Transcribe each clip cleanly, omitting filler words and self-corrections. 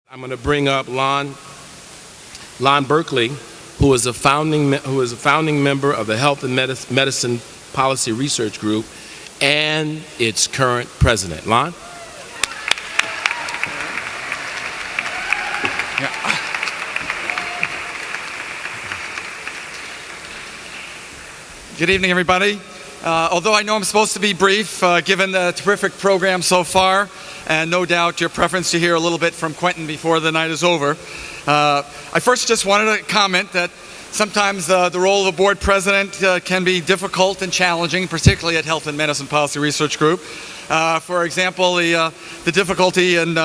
I'm going to bring up Lon Berkeley, who is a founding member of the Health and Medicine Policy Research Group and its current president. Lon? Good evening, everybody. Although I know I'm supposed to be brief, given the terrific program so far, and no doubt your preference to hear a little bit from Quentin before the night is over, I first just wanted to comment that sometimes the role of a board president can be difficult and challenging, particularly at Health and Medicine Policy Research Group. For example, the difficulty in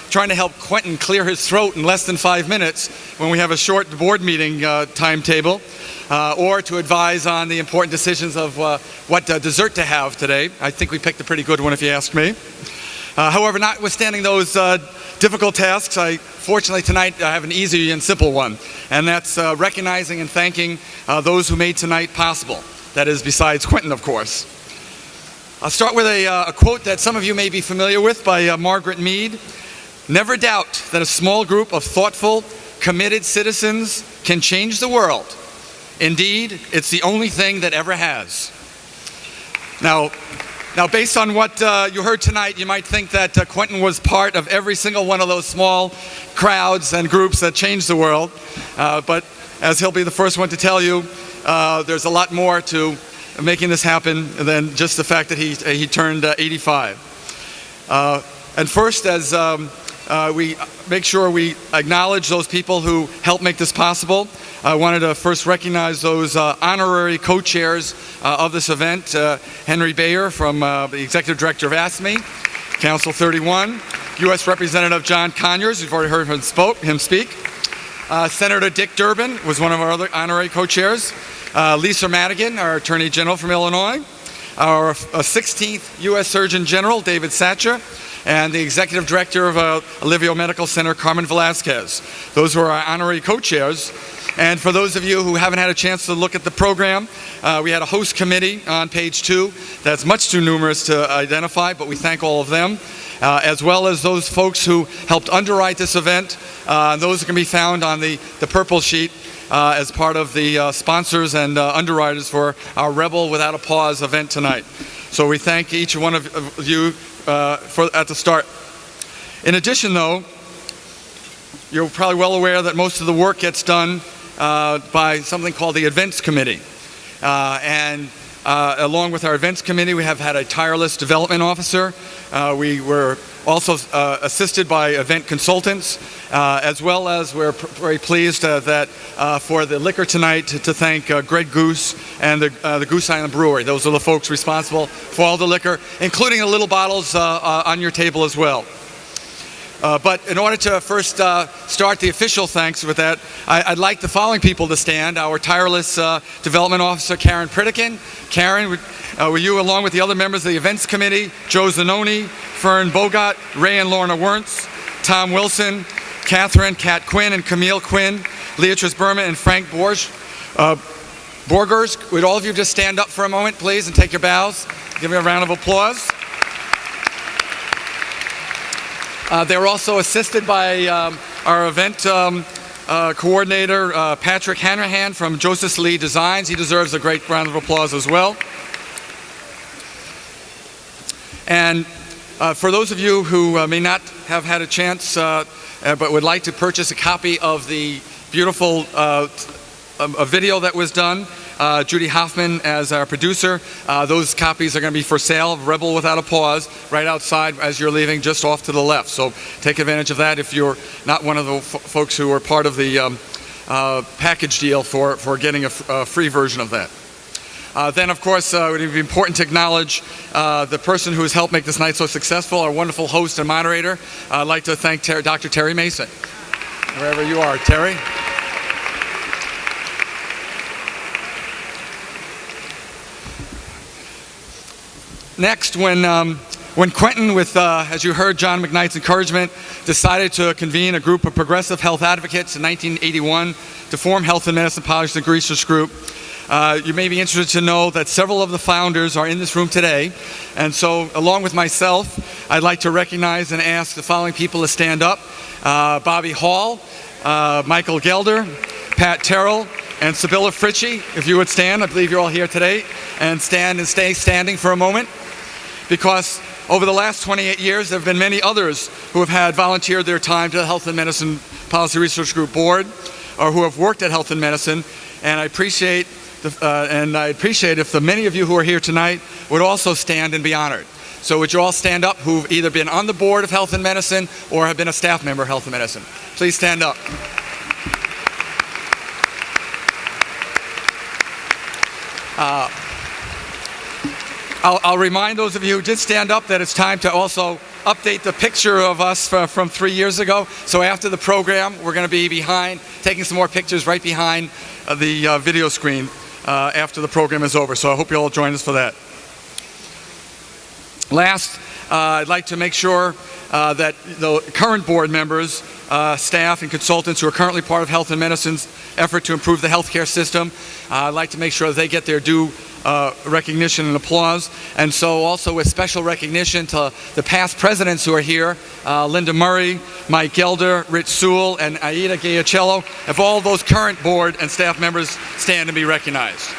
trying to help Quentin clear his throat in less than 5 minutes when we have a short board meeting timetable, or to advise on the important decisions of what dessert to have today. I think we picked a pretty good one if you ask me. However, notwithstanding those difficult tasks, fortunately tonight I have an easy and simple one, and that's recognizing and thanking those who made tonight possible. That is, besides Quentin, of course. I'll start with a quote that some of you may be familiar with by Margaret Mead. "Never doubt that a small group of thoughtful, committed citizens can change the world. Indeed, it's the only thing that ever has." Now, based on what you heard tonight, you might think that Quentin was part of every single one of those small crowds and groups that changed the world. But as he'll be the first one to tell you, there's a lot more to making this happen than just the fact that he turned 85. And first, as we make sure we acknowledge those people who helped make this possible, I wanted to first recognize those honorary co-chairs of this event. Henry Bayer, from the Executive Director of ASME, Council 31. U.S. Representative John Conyers, you've already heard him speak. Senator Dick Durbin was one of our other honorary co-chairs. Lisa Madigan, our Attorney General from Illinois. Our 16th U.S. Surgeon General, David Satcher. And the Executive Director of Alivio Medical Center, Carmen Velasquez. Those were our honorary co-chairs. And for those of you who haven't had a chance to look at the program, we had a host committee on page 2 that's much too numerous to identify, but we thank all of them, as well as those folks who helped underwrite this event. Those can be found on the purple sheet as part of the sponsors and underwriters for our Rebel Without a Pause event tonight. So we thank each one of you at the start. In addition, though, you're probably well aware that most of the work gets done by something called the Events Committee. Along with our Events Committee, we have had a tireless development officer. We were also assisted by event consultants, as well as we're very pleased that for the liquor tonight to thank Greg Goose and the Goose Island Brewery. Those are the folks responsible for all the liquor, including the little bottles on your table as well. But in order to first start the official thanks with that, I'd like the following people to stand. Our tireless development officer, Karen Pritikin. Karen, will you, along with the other members of the Events Committee, Joe Zanoni, Fern Bogart, Ray and Lorna Wernz, Tom Wilson, Catherine, Kat Quinn, and Camille Quinn, Leatrice Berman, and Frank Borgers, would all of you just stand up for a moment, please, and take your bows? Give me a round of applause. They were also assisted by our event coordinator, Patrick Hanrahan from Joseph Lee Designs. He deserves a great round of applause as well. And for those of you who may not have had a chance but would like to purchase a copy of the beautiful a video that was done, Judy Hoffman as our producer. Those copies are going to be for sale, Rebel Without a Pause, right outside as you're leaving, just off to the left. So take advantage of that if you're not one of the folks who are part of the package deal for getting a free version of that. Then, of course, it would be important to acknowledge the person who has helped make this night so successful, our wonderful host and moderator. I'd like to thank Dr. Terry Mason, wherever you are, Terry. Next, when Quentin, with, as you heard, John McKnight's encouragement, decided to convene a group of progressive health advocates in 1981 to form Health and Medicine Policy Research Group, you may be interested to know that several of the founders are in this room today. And so, along with myself, I'd like to recognize and ask the following people to stand up. Bobby Hall, Michael Gelder, Pat Terrell, and Sibylla Fritchie. If you would stand, I believe you're all here today, and stand and stay standing for a moment. Because over the last 28 years, there have been many others who have had volunteered their time to the Health and Medicine Policy Research Group Board, or who have worked at Health and Medicine, and I appreciate if the many of you who are here tonight would also stand and be honored. So would you all stand up who've either been on the board of Health and Medicine or have been a staff member of Health and Medicine? Please stand up. I'll remind those of you who did stand up that it's time to also update the picture of us from 3 years ago. So after the program, we're going to be behind, taking some more pictures right behind the video screen after the program is over. So I hope you all join us for that. Last, I'd like to make sure that the current board members, staff, and consultants who are currently part of Health and Medicine's effort to improve the healthcare system, I'd like to make sure that they get their due recognition and applause. And so also with special recognition to the past presidents who are here, Linda Murray, Mike Gelder, Rich Sewell, and Aida Gaiacello. If all those current board and staff members stand and be recognized.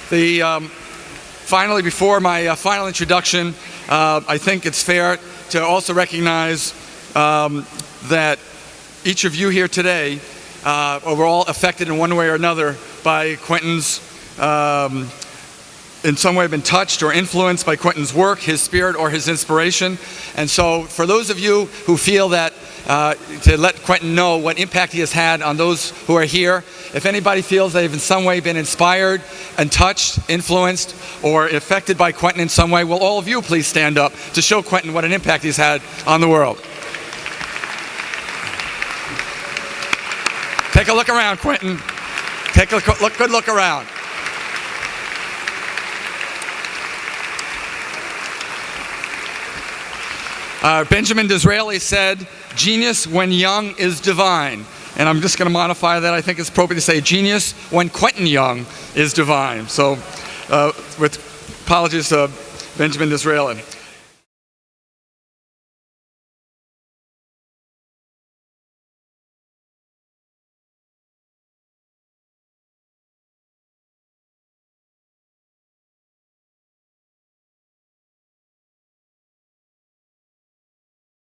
Finally, before my final introduction, I think it's fair to also recognize that each of you here today were all affected in one way or another by Quentin's, in some way been touched or influenced by Quentin's work, his spirit, or his inspiration. And so for those of you who feel that to let Quentin know what impact he has had on those who are here, if anybody feels they've in some way been inspired and touched, influenced, or affected by Quentin in some way, will all of you please stand up to show Quentin what an impact he's had on the world. Take a look around, Quentin. Take a good look around. Benjamin Disraeli said, "Genius when young is divine." And I'm just going to modify that. I think it's appropriate to say genius when Quentin Young is divine. So with apologies to Benjamin Disraeli.